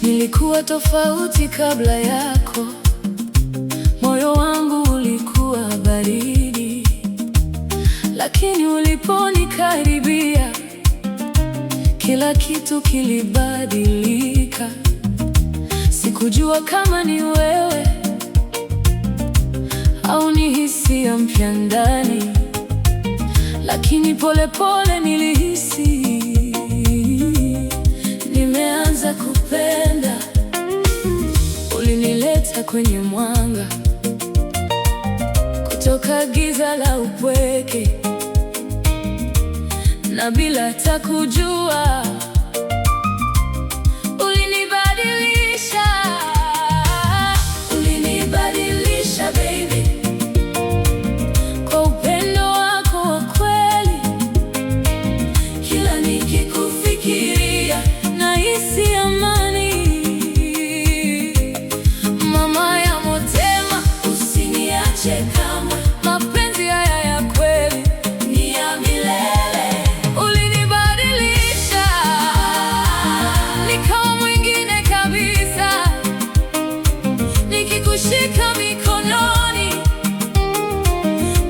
Nilikuwa tofauti kabla yako, moyo wangu ulikuwa baridi, lakini uliponikaribia kila kitu kilibadilika. Sikujua kama ni wewe au ni hisia mpya ndani, lakini polepole nilihisi nimeanza kupenda. Ulinileta kwenye mwanga kutoka giza la upweke, na bila hata kujua ulinibadilisha. Ulinibadilisha baby, kwa upendo wako wa kweli. Kila nikikufikiria nahisi amani. Mama ya motema, usiniache kamwe. Mapenzi haya ya kweli ni ya milele. Ulinibadilisha nikawa mwingine kabisa. Nikikushika mikononi,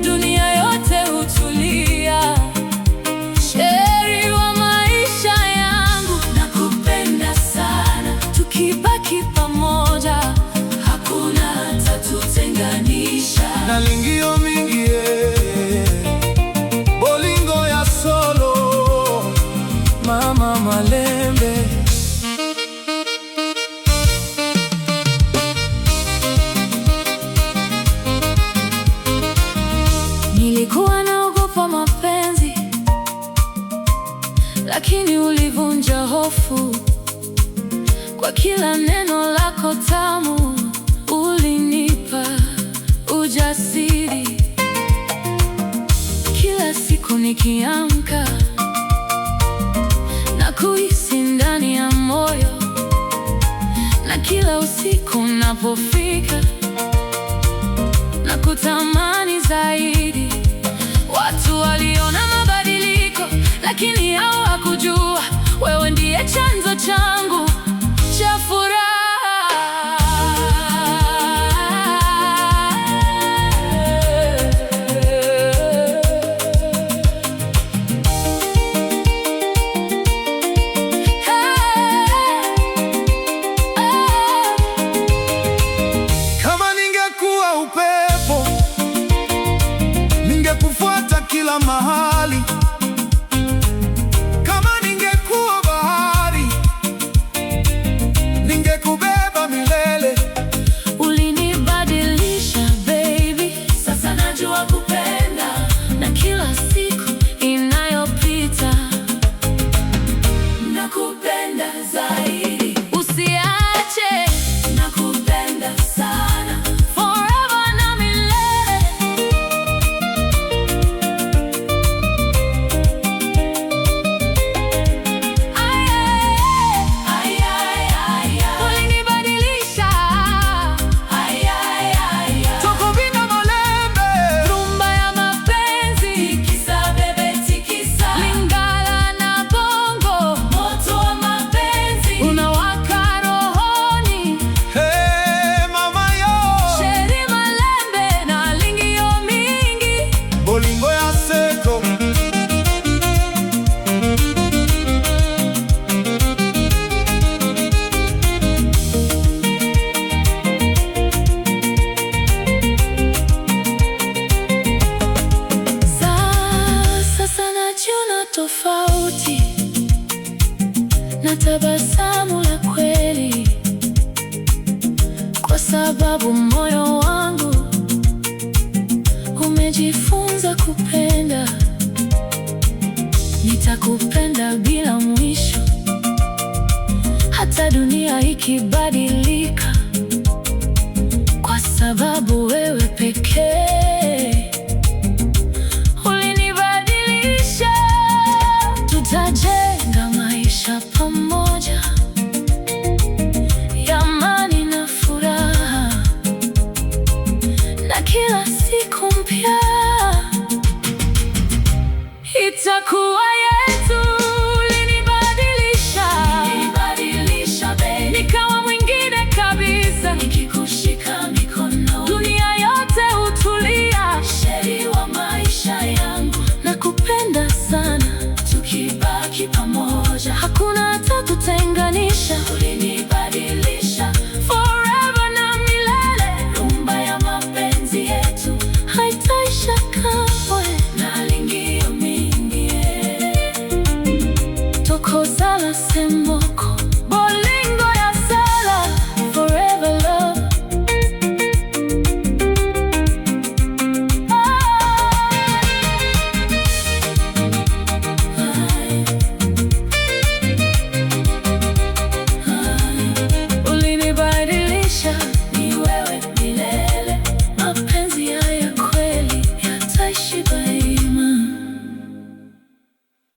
dunia yote hutulia. Sheri wa maisha yangu, nakupenda sana. Tukibaki pamoja, hakuna hata tutenganisha. Nalingio mingie bolingo ya solo Mama Malembe. Nilikuwa naogopa mapenzi, lakini ulivunja hofu. Kwa kila neno lako tamu ulinipa ujasiri. Kila siku nikiamka na kuhisi ndani ya moyo, na kila usiku napofika na kutamani zaidi. Watu waliona mabadiliko, lakini hawakujua wewe ndiye chanzo changu cha furaha. Kama ningekuwa upepo, ningekufuata kila mahali. Kama ningekuwa bahari, na tabasamu la kweli, kwa sababu moyo wangu umejifunza kupenda. Nitakupenda bila mwisho, hata dunia ikibadilika, kwa sababu wewe pekee ulinibadilisha. Tutajenga maisha pamoja ya amani na furaha, na kila siku mpya itakuwa yetu. Ulinibadilisha baby, nikawa mwingine kabisa. Nikikushika mikono, dunia yote hutulia. Sheri wa maisha yangu, nakupenda sana. Tukibaki pamoja, hakuna atatutenganisha. Ulinibadilisha forever na milele. Rumba ya mapenzi yetu haitaisha kamwe. Nalingia mingi tokozala semoko